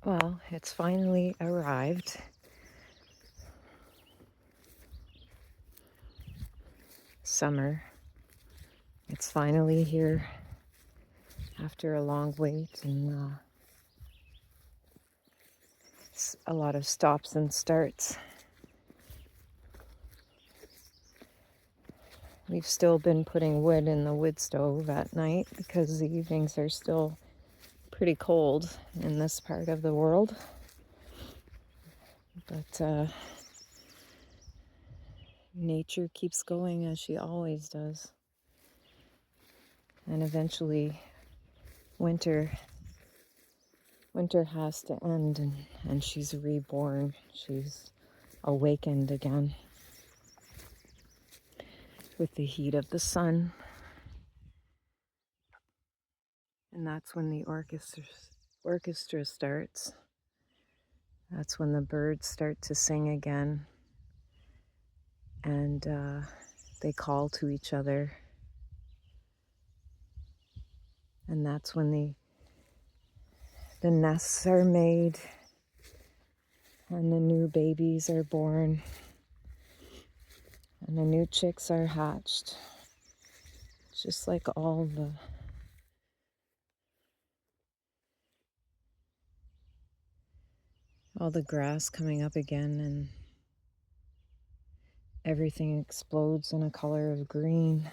Well, it's finally arrived. Summer. It's finally here after a long wait and a lot of stops and starts. We've still been putting wood in the wood stove at night because the evenings are still pretty cold in this part of the world. But nature keeps going as she always does. And eventually winter has to end and she's reborn. She's awakened again with the heat of the sun. And that's when the orchestra starts. That's when the birds start to sing again. And they call to each other. And that's when the nests are made and the new babies are born and the new chicks are hatched. Just like all the grass coming up again, and everything explodes in a color of green.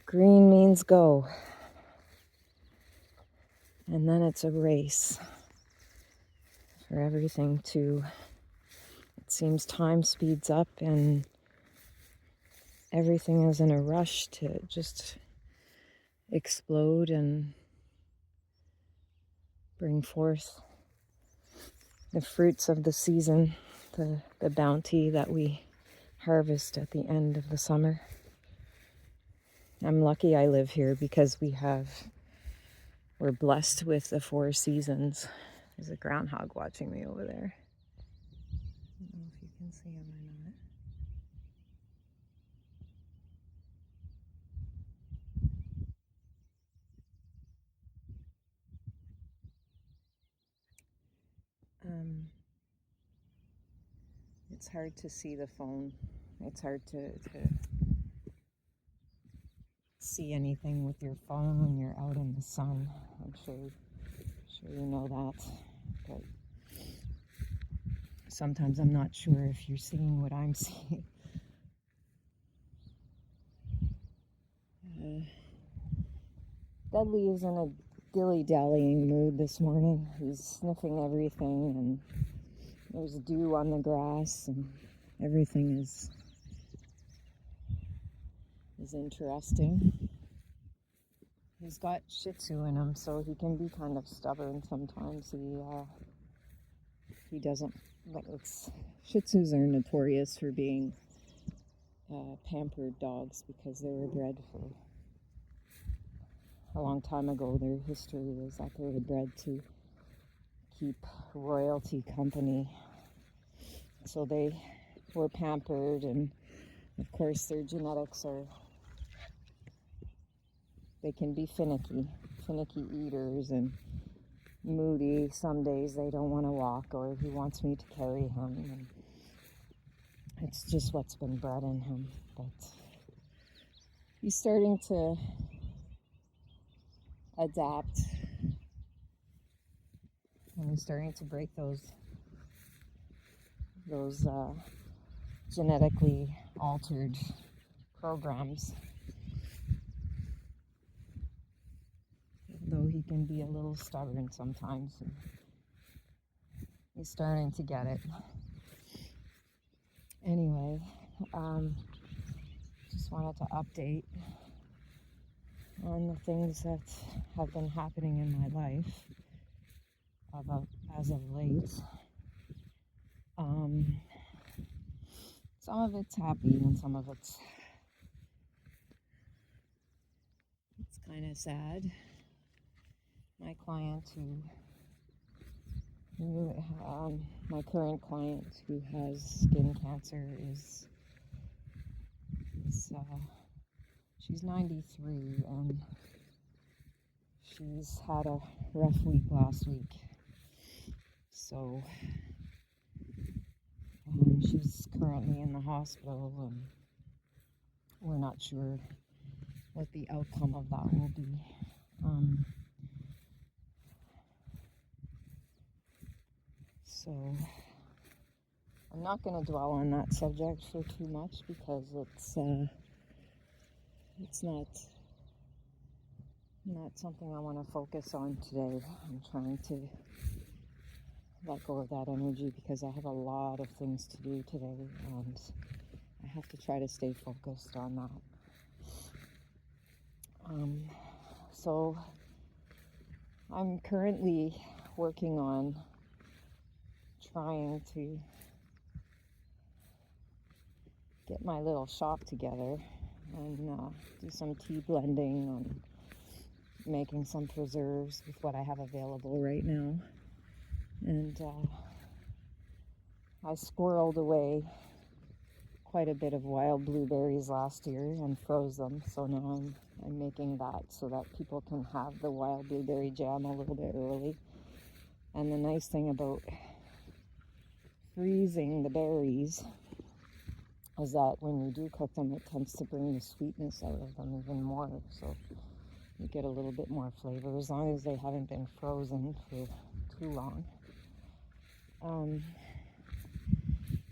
Green means go. And then it's a race for everything to, it seems time speeds up and everything is in a rush to just explode and bring forth the fruits of the season, the bounty that we harvest at the end of the summer. I'm lucky I live here because we're blessed with the 4 seasons. There's a groundhog watching me over there. I don't know if you can see him or not. It's hard to see the phone. It's hard to see anything with your phone when you're out in the sun. I'm sure you know that. But sometimes I'm not sure if you're seeing what I'm seeing. Dudley is in a dilly-dallying mood this morning. He's sniffing everything, and there's dew on the grass, and everything is interesting. He's got Shih Tzu in him, so he can be kind of stubborn sometimes. He doesn't. Shih Tzus are notorious for being pampered dogs because they were bred for a long time ago. Their history was that they were bred to keep royalty company, so they were pampered, and of course their genetics they can be finicky eaters and moody. Some days they don't want to walk, or he wants me to carry him, and it's just what's been bred in him. But he's starting to adapt, and he's starting to break those genetically altered programs, though he can be a little stubborn sometimes. He's starting to get it. Anyway, just wanted to update on the things that have been happening in my life as of late. Some of it's happy and some of it's kind of sad. My client my current client who has skin cancer She's 93 and she's had a rough week last week. So she's currently in the hospital and we're not sure what the outcome of that will be. So I'm not going to dwell on that subject for too much because it's not something I want to focus on today. I'm trying to let go of that energy because I have a lot of things to do today and I have to try to stay focused on that. So I'm currently working on trying to get my little shop together and do some tea blending and making some preserves with what I have available right now. And I squirreled away quite a bit of wild blueberries last year and froze them, so now I'm making that so that people can have the wild blueberry jam a little bit early. And the nice thing about freezing the berries is that when you do cook them, it tends to bring the sweetness out of them even more, so you get a little bit more flavor as long as they haven't been frozen for too long.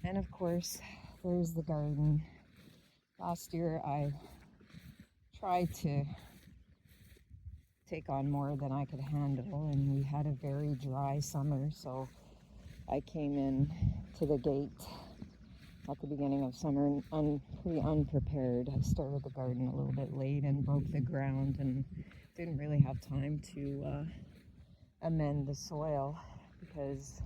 And of course, there's the garden. Last year I tried to take on more than I could handle, and we had a very dry summer, so I came in to the gate at the beginning of summer pretty unprepared. I started the garden a little bit late and broke the ground and didn't really have time to amend the soil because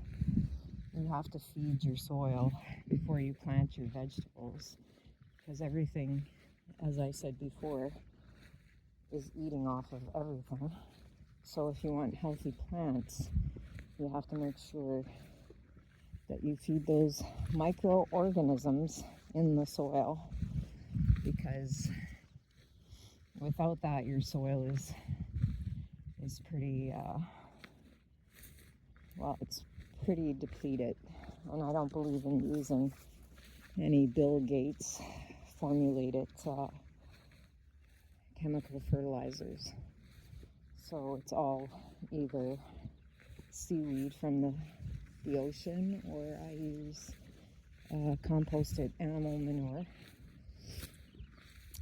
you have to feed your soil before you plant your vegetables, because everything, as I said before, is eating off of everything. So if you want healthy plants, you have to make sure that you feed those microorganisms in the soil, because without that your soil is pretty it's pretty depleted. And I don't believe in using any Bill Gates formulated chemical fertilizers. So it's all either seaweed from the ocean, or I use composted animal manure.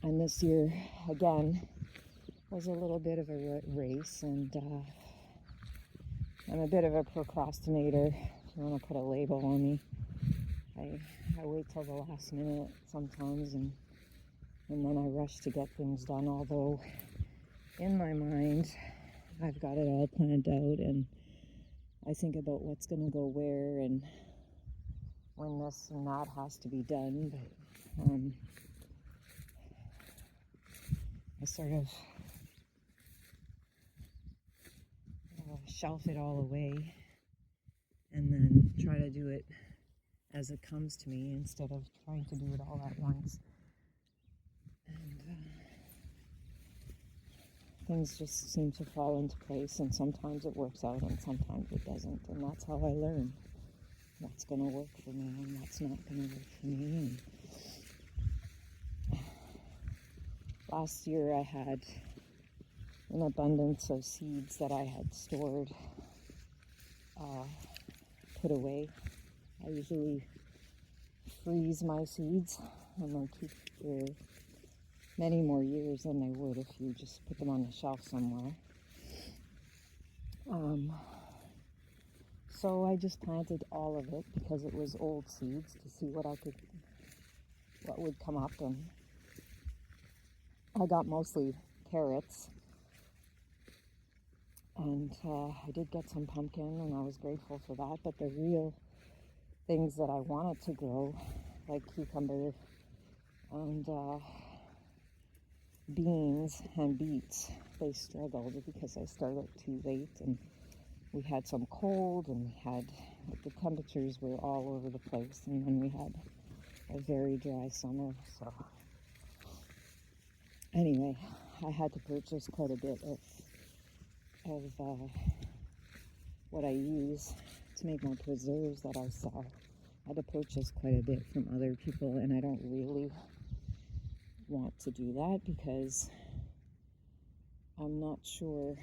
And this year, again, was a little bit of a race, and I'm a bit of a procrastinator, if you want to put a label on me. I wait till the last minute sometimes, and then I rush to get things done, although in my mind I've got it all planned out, and I think about what's going to go where and when this and that has to be done, but I sort of shelf it all away and then try to do it as it comes to me instead of trying to do it all at once. And things just seem to fall into place, and sometimes it works out and sometimes it doesn't, and that's how I learn what's going to work for me and what's not going to work for me. And last year I had an abundance of seeds that I had stored, put away. I usually freeze my seeds and they keep for many more years than they would if you just put them on the shelf somewhere. So I just planted all of it because it was old seeds to see what would come up, and I got mostly carrots, and I did get some pumpkin, and I was grateful for that. But the real things that I wanted to grow, like cucumber and beans and beets, they struggled because I started too late, and we had some cold, and the temperatures were all over the place, and then we had a very dry summer. So Anyway, I had to purchase quite a bit of what I use to make my preserves that I sell. I had to purchase quite a bit from other people, and I don't really want to do that because I'm not sure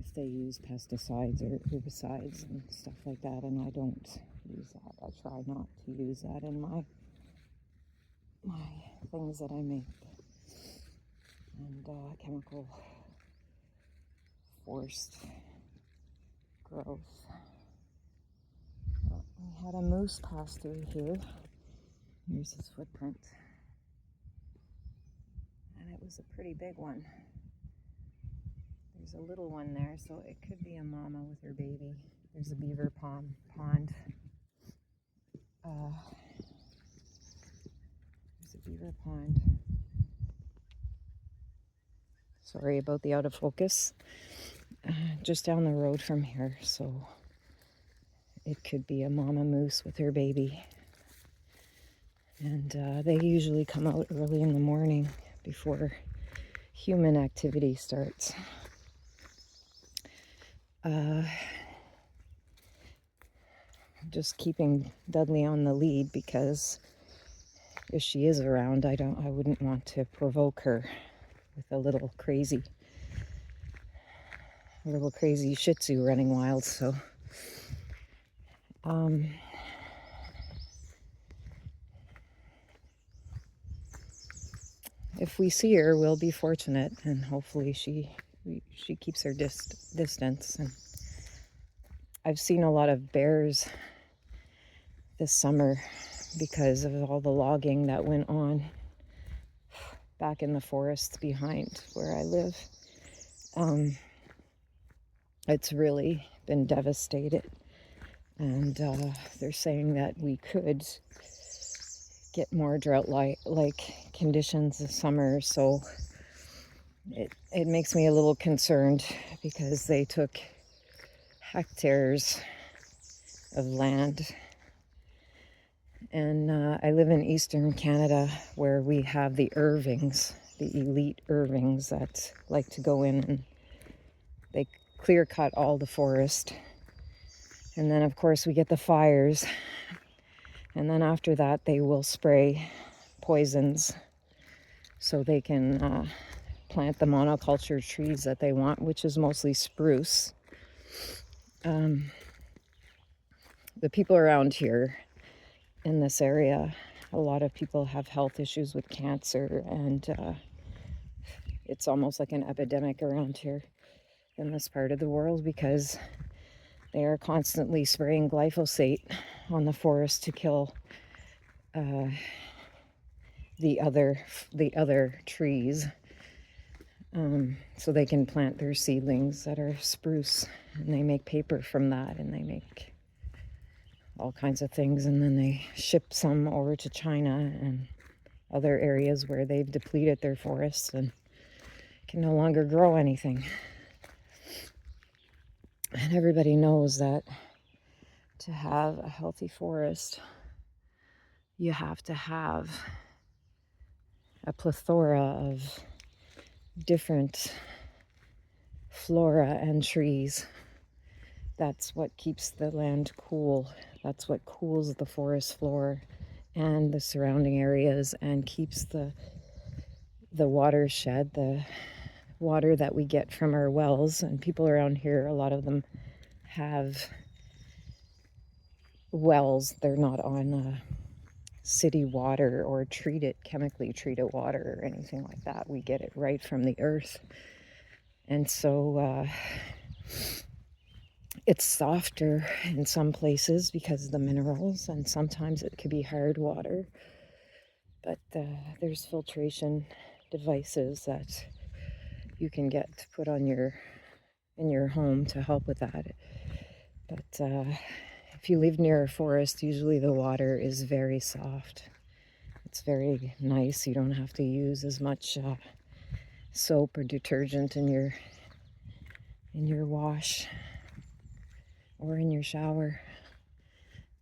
if they use pesticides or herbicides and stuff like that, and I don't use that. I try not to use that in my things that I make. And chemical forced growth. Well, we had a moose pass through here. Here's his footprint. And it was a pretty big one. There's a little one there, so it could be a mama with her baby. There's a beaver pond. There's a beaver pond. Sorry about the out of focus. Just down the road from here, so it could be a mama moose with her baby. And they usually come out early in the morning before human activity starts. Just keeping Dudley on the lead because if she is around, I wouldn't want to provoke her with a little crazy Shih Tzu running wild. So if we see her, we'll be fortunate, and hopefully she keeps her distance. And I've seen a lot of bears this summer because of all the logging that went on back in the forests behind where I live. It's really been devastated, and they're saying that we could get more drought-like conditions this summer, so it makes me a little concerned because they took hectares of land. And I live in Eastern Canada where we have the Irvings, the elite Irvings that like to go in and they clear cut all the forest. And then of course we get the fires. And then after that they will spray poisons so they can plant the monoculture trees that they want, which is mostly spruce. The people around here in this area, a lot of people have health issues with cancer, and it's almost like an epidemic around here in this part of the world because they are constantly spraying glyphosate on the forest to kill the other trees, so they can plant their seedlings that are spruce, and they make paper from that, and they make all kinds of things, and then they ship some over to China and other areas where they've depleted their forests and can no longer grow anything. And everybody knows that to have a healthy forest, you have to have a plethora of different flora and trees. That's what keeps the land cool. That's what cools the forest floor and the surrounding areas and keeps the watershed, the water that we get from our wells. And people around here, a lot of them have wells. They're not on city water or chemically treated water or anything like that. We get it right from the earth. And so it's softer in some places because of the minerals, and sometimes it could be hard water. But there's filtration devices that you can get to put on in your home to help with that. But if you live near a forest, usually the water is very soft. It's very nice. You don't have to use as much soap or detergent in your wash or in your shower.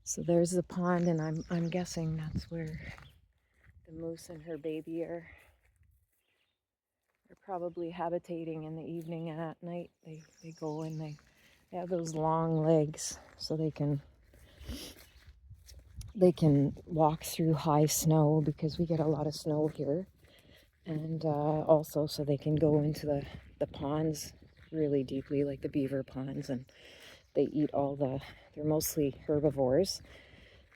So there's the pond, and I'm guessing that's where the moose and her baby are probably habitating in the evening, and at night they go and they have those long legs so they can walk through high snow, because we get a lot of snow here, and also so they can go into the ponds really deeply, like the beaver ponds, and they eat they're mostly herbivores,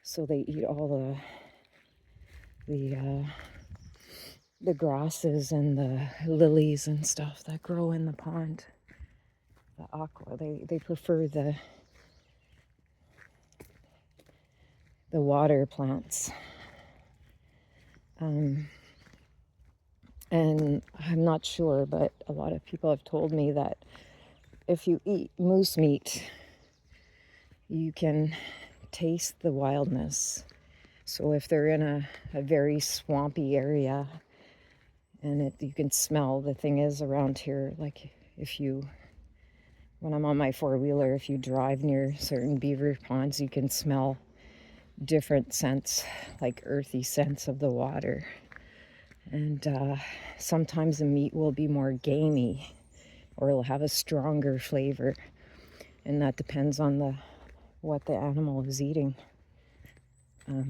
so they eat all the grasses and the lilies and stuff that grow in the pond. The aqua, they prefer the water plants. And I'm not sure, but a lot of people have told me that if you eat moose meat, you can taste the wildness. So if they're in a very swampy area, and you can smell, the thing is around here, like when I'm on my four-wheeler, if you drive near certain beaver ponds, you can smell different scents, like earthy scents of the water. And sometimes the meat will be more gamey, or it'll have a stronger flavor, and that depends on what the animal is eating. A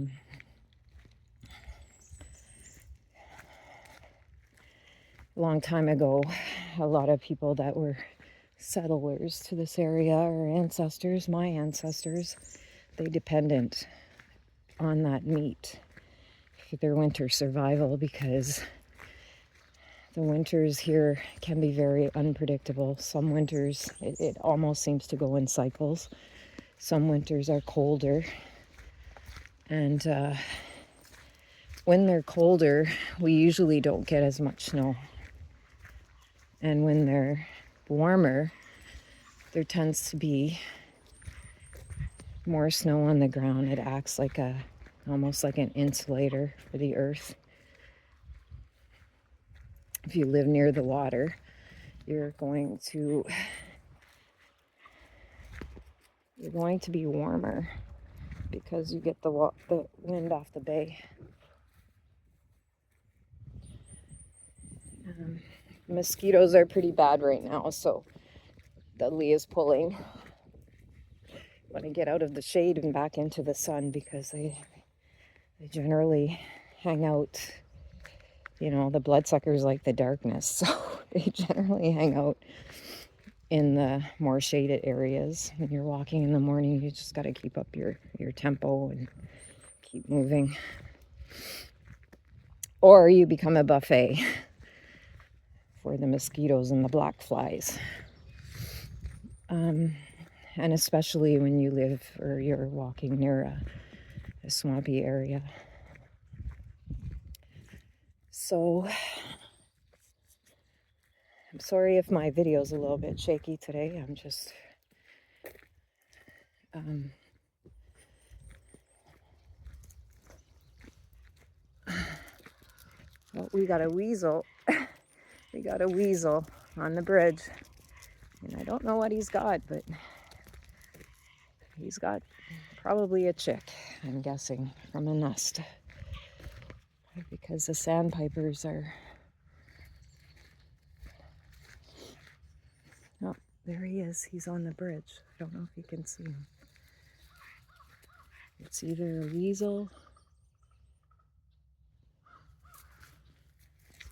long time ago, a lot of people that were settlers to this area, or my ancestors, they depended on that meat for their winter survival, because the winters here can be very unpredictable. Some winters, it almost seems to go in cycles. Some winters are colder, and when they're colder, we usually don't get as much snow. And when they're warmer, there tends to be more snow on the ground. It acts like almost like an insulator for the earth. If you live near the water, you're going to be warmer, because you get the wind off the bay. Mosquitoes are pretty bad right now, so Dudley is pulling. Want to get out of the shade and back into the sun, because they generally hang out. You know, the bloodsuckers like the darkness, so they generally hang out in the more shaded areas. When you're walking in the morning, you just got to keep up your tempo and keep moving, or you become a buffet for the mosquitoes and the black flies. And especially when you live or you're walking near a swampy area. So I'm sorry if my video's a little bit shaky today. I'm just well, we got a weasel. We got a weasel on the bridge, and I don't know what he's got, but he's got probably a chick, I'm guessing, from a nest, because the sandpipers are... Oh, there he is. He's on the bridge. I don't know if you can see him. It's either a weasel...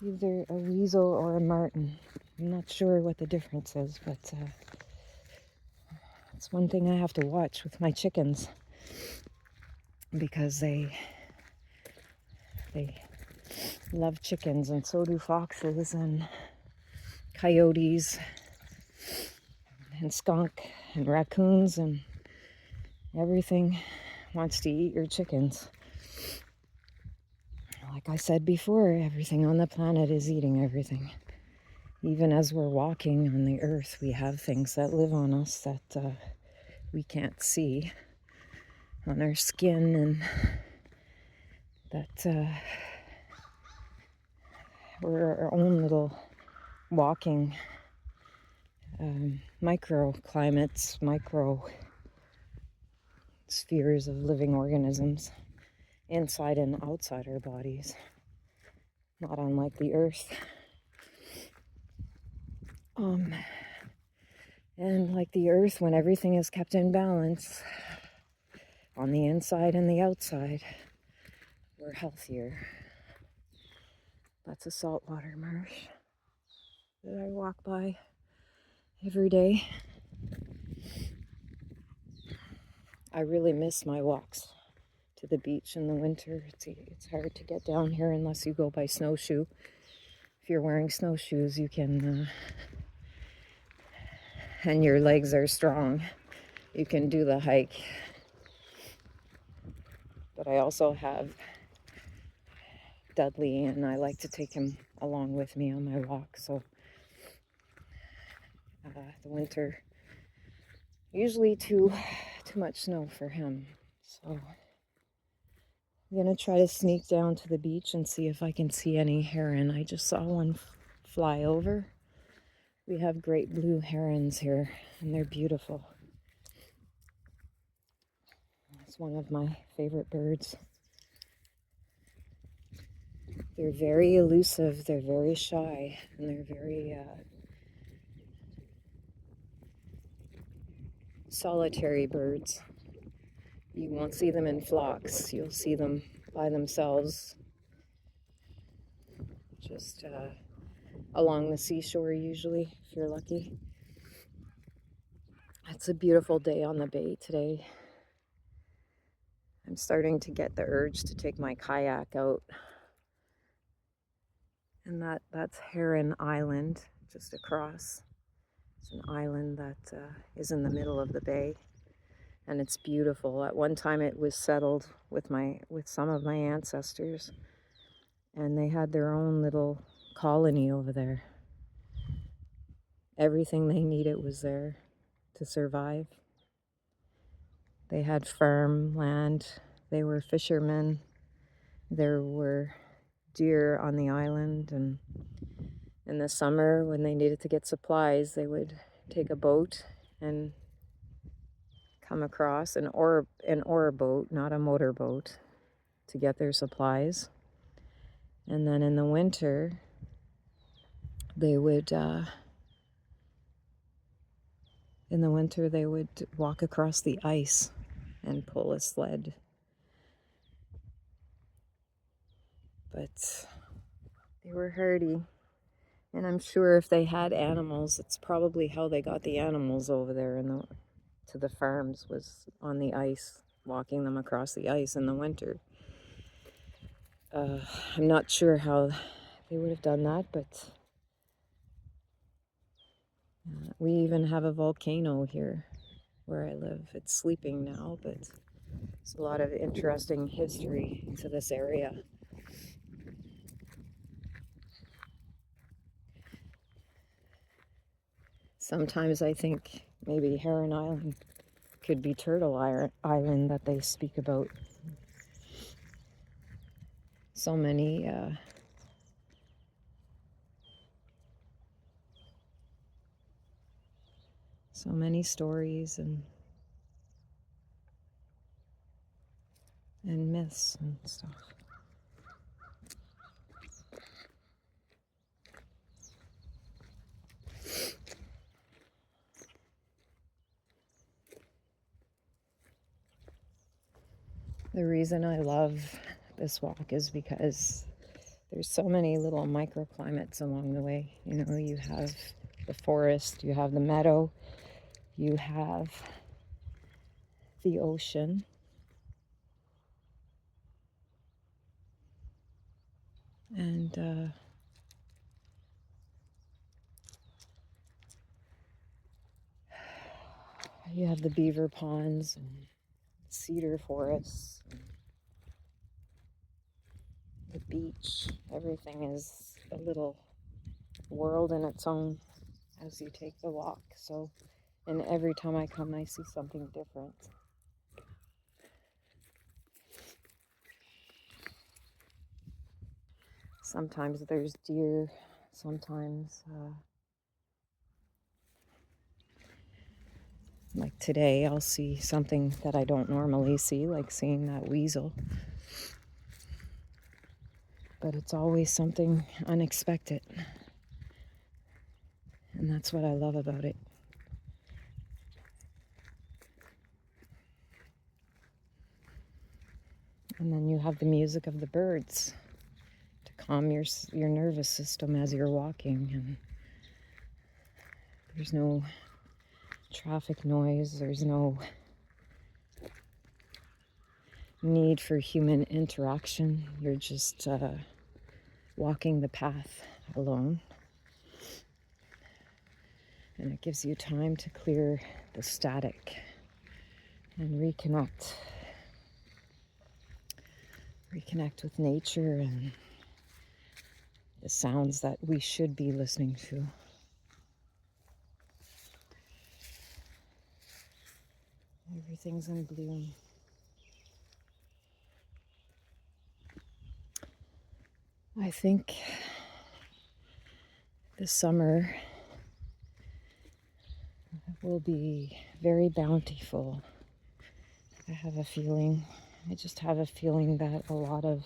either a weasel or a marten. I'm not sure what the difference is, but it's one thing I have to watch with my chickens, because they love chickens, and so do foxes and coyotes and skunk and raccoons, and everything wants to eat your chickens. Like I said before, everything on the planet is eating everything. Even as we're walking on the earth, we have things that live on us that we can't see on our skin, and that we're our own little walking microclimates, micro spheres of living organisms inside and outside our bodies, not unlike the earth. And like the earth, when everything is kept in balance on the inside and the outside, we're healthier. That's a saltwater marsh that I walk by every day. I really miss my walks to the beach in the winter. It's hard to get down here unless you go by snowshoe. If you're wearing snowshoes, you can, and your legs are strong, you can do the hike. But I also have Dudley, and I like to take him along with me on my walk. So the winter, usually too much snow for him. So I'm gonna try to sneak down to the beach and see if I can see any heron. I just saw one fly over. We have great blue herons here, and they're beautiful. It's one of my favorite birds. They're very elusive, they're very shy, and they're very solitary birds. You won't see them in flocks. You'll see them by themselves, just along the seashore usually, if you're lucky. It's a beautiful day on the bay today. I'm starting to get the urge to take my kayak out. And that's Heron Island, just across. It's an island that is in the middle of the bay. And it's beautiful. At one time it was settled with some of my ancestors, and they had their own little colony over there. Everything they needed was there to survive. They had farm land, they were fishermen, there were deer on the island, and in the summer when they needed to get supplies, they would take a boat and come across an oar boat, not a motorboat, to get their supplies. And then in the winter, they would walk across the ice and pull a sled. But they were hardy, and I'm sure if they had animals, it's probably how they got the animals over there to the farms, was on the ice, walking them across the ice in the winter. I'm not sure how they would have done that, but we even have a volcano here where I live. It's sleeping now, but there's a lot of interesting history to this area. Sometimes I think maybe Heron Island could be Turtle Island that they speak about. So many stories and myths and stuff. The reason I love this walk is because there's so many little microclimates along the way. You know, you have the forest, you have the meadow, you have the ocean, and you have the beaver ponds and cedar forests, and the beach. Everything is a little world in its own as you take the walk. So, and every time I come, I see something different. Sometimes there's deer, sometimes like today, I'll see something that I don't normally see, like seeing that weasel. But it's always something unexpected. And that's what I love about it. And then you have the music of the birds to calm your nervous system as you're walking. And there's no traffic noise. There's no need for human interaction. You're just walking the path alone. And it gives you time to clear the static and reconnect with nature and the sounds that we should be listening to. Everything's in bloom. I think this summer will be very bountiful. I just have a feeling that a lot of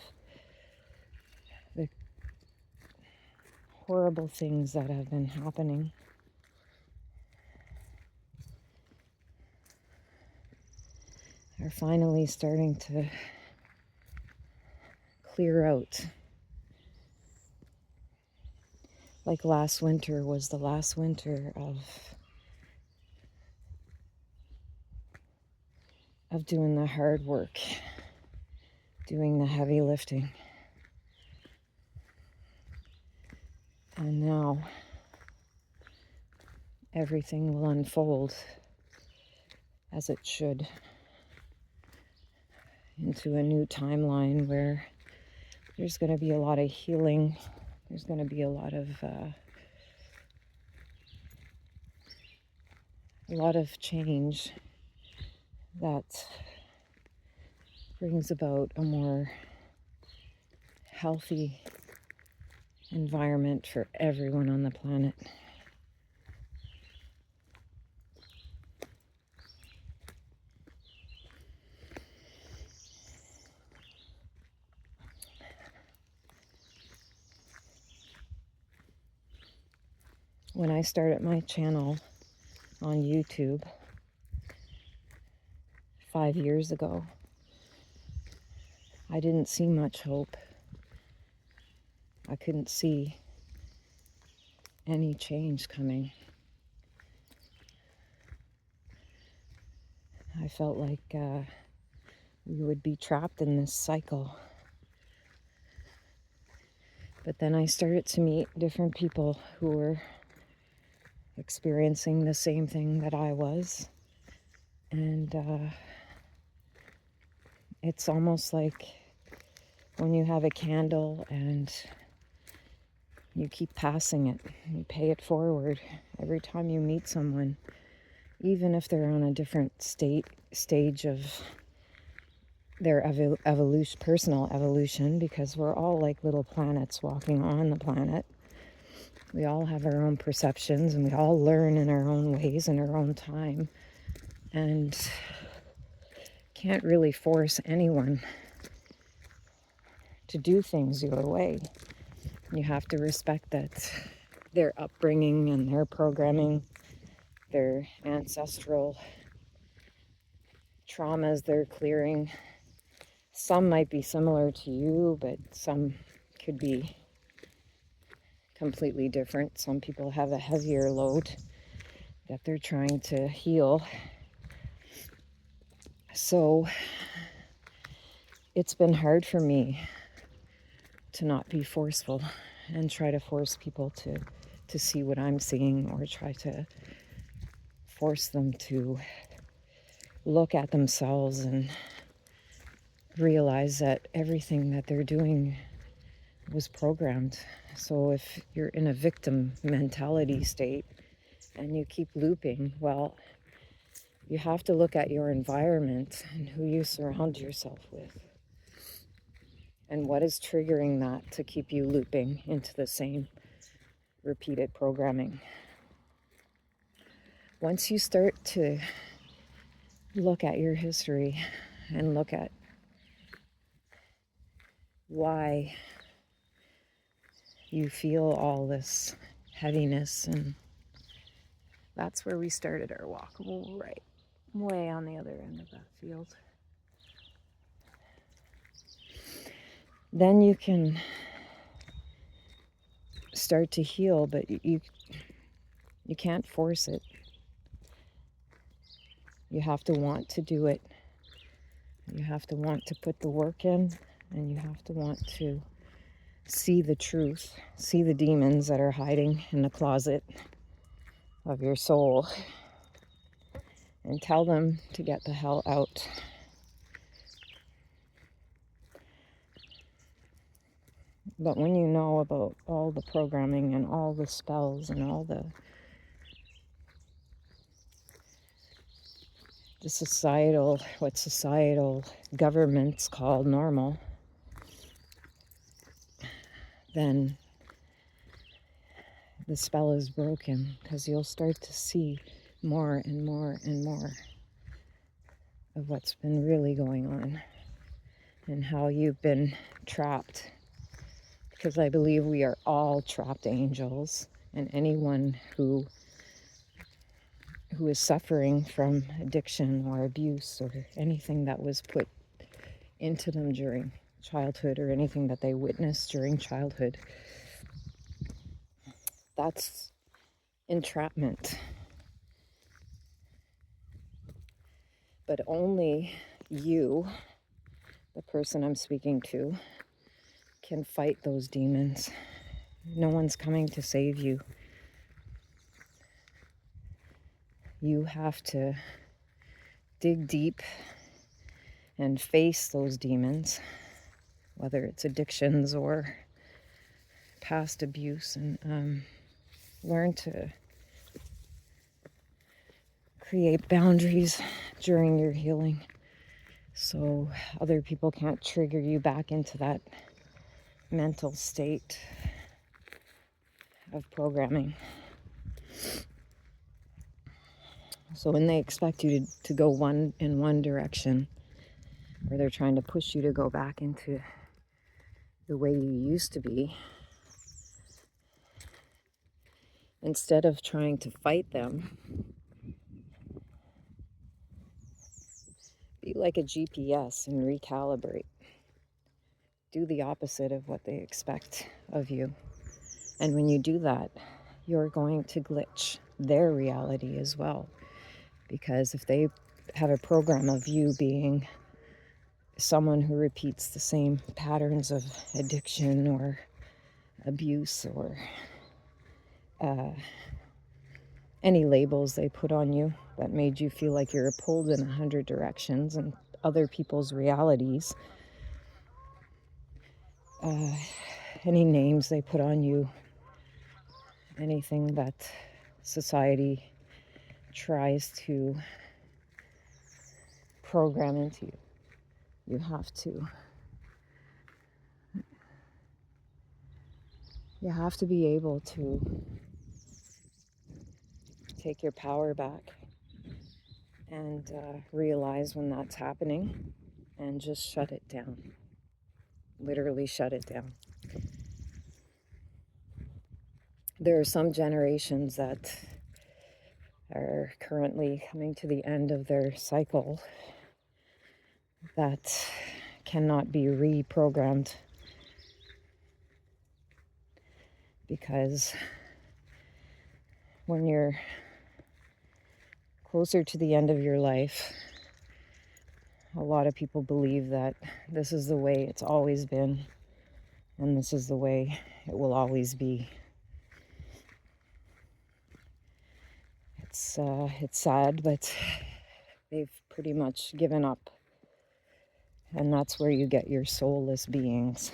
the horrible things that have been happening are finally starting to clear out. Like last winter was the last winter of doing the hard work, doing the heavy lifting. And now everything will unfold as it should into a new timeline where there's going to be a lot of healing. There's going to be a lot of change that brings about a more healthy environment for everyone on the planet. When I started my channel on YouTube 5 years ago, I didn't see much hope. I couldn't see any change coming. I felt like we would be trapped in this cycle. But then I started to meet different people who were experiencing the same thing that I was. And it's almost like when you have a candle and you keep passing it, you pay it forward every time you meet someone, even if they're on a different stage of their personal evolution, because we're all like little planets walking on the planet. We all have our own perceptions and we all learn in our own ways in our own time, and can't really force anyone to do things your way. You have to respect that their upbringing and their programming, their ancestral traumas they're clearing. Some might be similar to you, but some could be completely different. Some people have a heavier load that they're trying to heal. So it's been hard for me to not be forceful and try to force people to see what I'm seeing, or try to force them to look at themselves and realize that everything that they're doing was programmed. So if you're in a victim mentality state and you keep looping, well, you have to look at your environment and who you surround yourself with, and what is triggering that to keep you looping into the same repeated programming. Once you start to look at your history and look at why you feel all this heaviness and That's where we started our walk, right way on the other end of that field. Then you can start to heal, but you can't force it. You have to want to do it. You have to want to put the work in, and you have to want to see the truth, see the demons that are hiding in the closet of your soul, and tell them to get the hell out. But when you know about all the programming and all the spells and all the what societal governments call normal, then the spell is broken, because you'll start to see more and more and more of what's been really going on and how you've been trapped. Because I believe we are all trapped angels, and anyone who is suffering from addiction or abuse or anything that was put into them during childhood, or anything that they witnessed during childhood, that's entrapment. But only you, the person I'm speaking to, can fight those demons. No one's coming to save you. You have to dig deep and face those demons, whether it's addictions or past abuse, and learn to create boundaries during your healing so other people can't trigger you back into that mental state of programming. So when they expect you to go in one direction, or they're trying to push you to go back into the way you used to be, instead of trying to fight them, be like a GPS and recalibrate. Do the opposite of what they expect of you. And when you do that, you're going to glitch their reality as well. Because if they have a program of you being someone who repeats the same patterns of addiction or abuse, or any labels they put on you that made you feel like you're pulled in 100 directions and other people's realities, any names they put on you, anything that society tries to program into you, you have to be able to take your power back and realize when that's happening, and just shut it down. Literally shut it down. There are some generations that are currently coming to the end of their cycle that cannot be reprogrammed, because when you're closer to the end of your life, a lot of people believe that this is the way it's always been, and this is the way it will always be. It's sad, but they've pretty much given up. And that's where you get your soulless beings,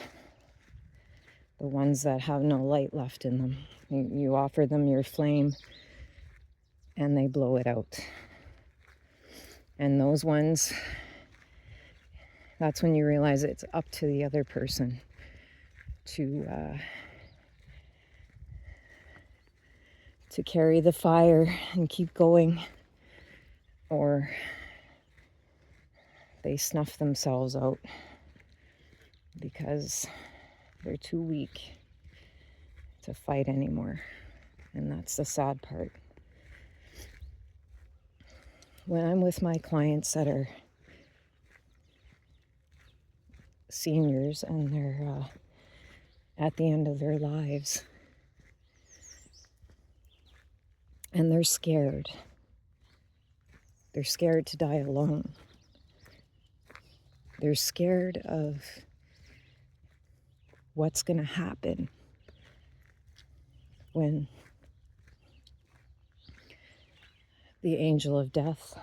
the ones that have no light left in them. You offer them your flame, and they blow it out. And those ones, that's when you realize it's up to the other person to carry the fire and keep going, or they snuff themselves out because they're too weak to fight anymore. And that's the sad part. when I'm with my clients that are seniors and they're at the end of their lives and they're scared to die alone. They're scared of what's going to happen when the angel of death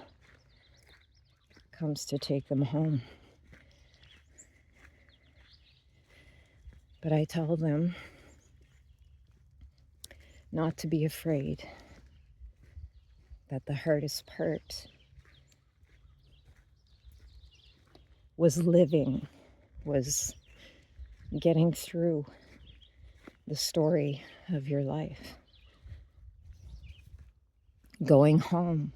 comes to take them home. But I tell them not to be afraid, that the hardest part was living, was getting through the story of your life. Going home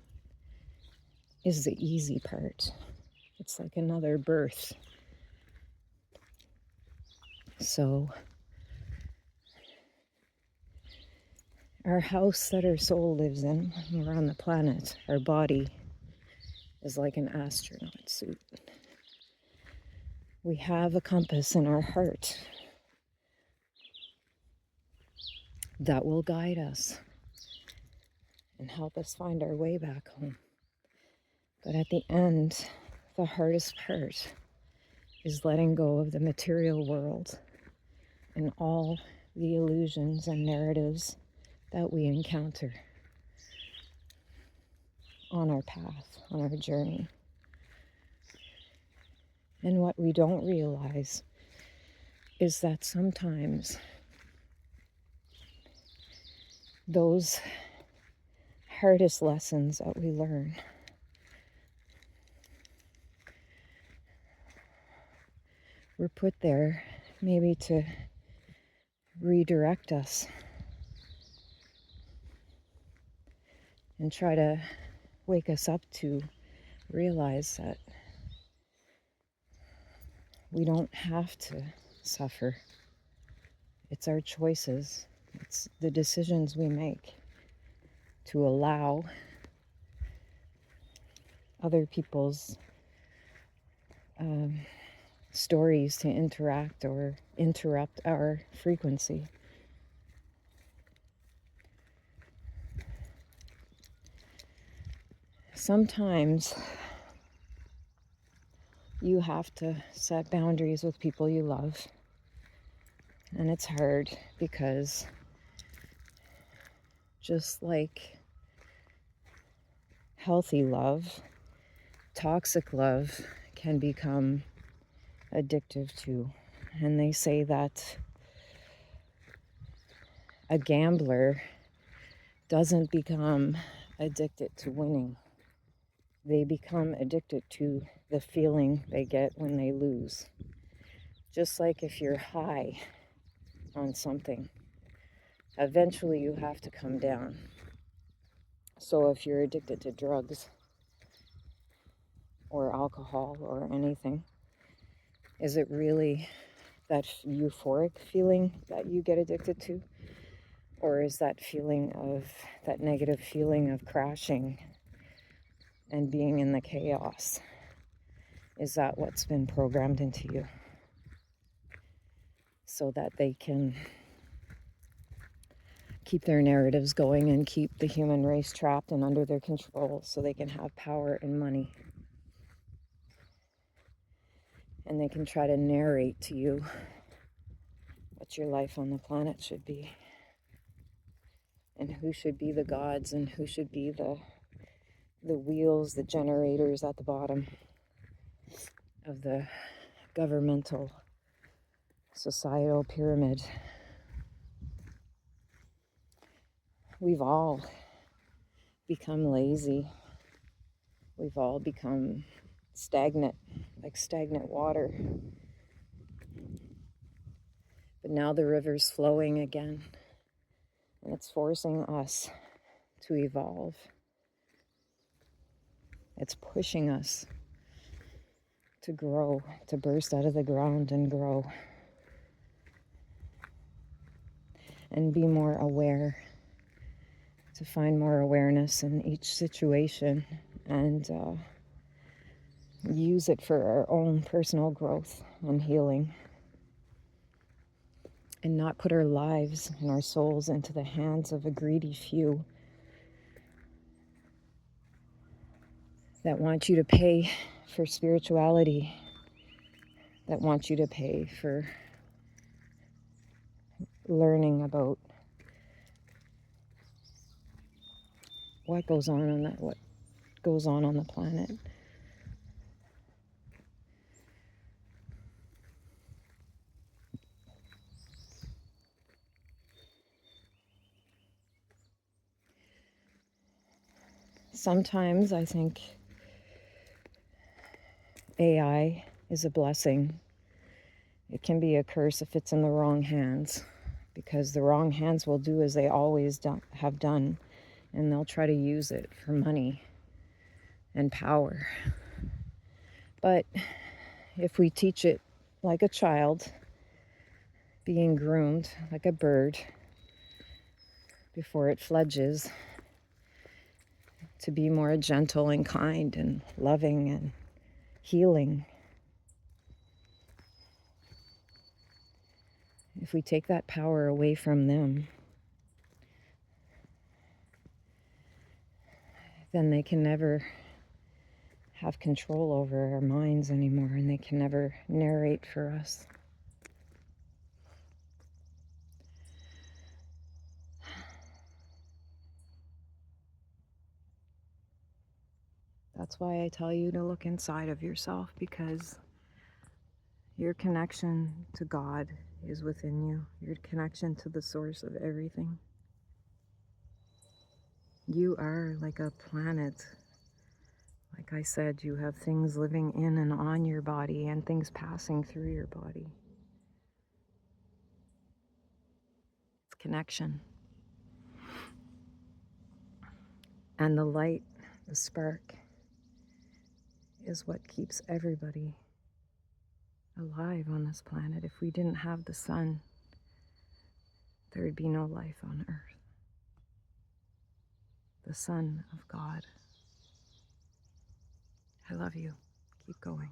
is the easy part. It's like another birth. So our house that our soul lives in, when we're on the planet, our body is like an astronaut suit. We have a compass in our heart that will guide us and help us find our way back home. But at the end, the hardest part is letting go of the material world and all the illusions and narratives that we encounter on our path, on our journey. And what we don't realize is that sometimes those hardest lessons that we learn were put there maybe to redirect us and try to wake us up to realize that we don't have to suffer. It's our choices. It's the decisions we make to allow other people's stories to interact or interrupt our frequency. Sometimes you have to set boundaries with people you love. And it's hard because just like healthy love, toxic love can become addictive too. And they say that a gambler doesn't become addicted to winning. They become addicted to the feeling they get when they lose. Just like if you're high on something, eventually you have to come down. So if you're addicted to drugs or alcohol or anything, is it really that euphoric feeling that you get addicted to? Or is that feeling of, that negative feeling of crashing and being in the chaos? Is that what's been programmed into you? So that they can keep their narratives going and keep the human race trapped and under their control so they can have power and money. And they can try to narrate to you what your life on the planet should be. And who should be the gods and who should be the wheels, the generators at the bottom of the governmental societal pyramid. We've all become lazy. We've all become stagnant, like stagnant water. But now the river's flowing again, and it's forcing us to evolve. It's pushing us to grow, to burst out of the ground and grow. And be more aware, to find more awareness in each situation and use it for our own personal growth and healing, and not put our lives and our souls into the hands of a greedy few that want you to pay for spirituality, that want you to pay for learning about what goes on the planet. Sometimes I think AI is a blessing. It can be a curse if it's in the wrong hands, because the wrong hands will do as they always have done, and they'll try to use it for money and power. But if we teach it like a child, being groomed like a bird before it fledges, to be more gentle and kind and loving and healing, if we take that power away from them, then they can never have control over our minds anymore, and they can never narrate for us. That's why I tell you to look inside of yourself, because your connection to God is within you. Your connection to the source of everything. You are like a planet. Like I said, you have things living in and on your body and things passing through your body. It's connection. And the light, the spark, is what keeps everybody alive on this planet. If we didn't have the sun, there would be no life on earth. The Son of God. I love you. Keep going.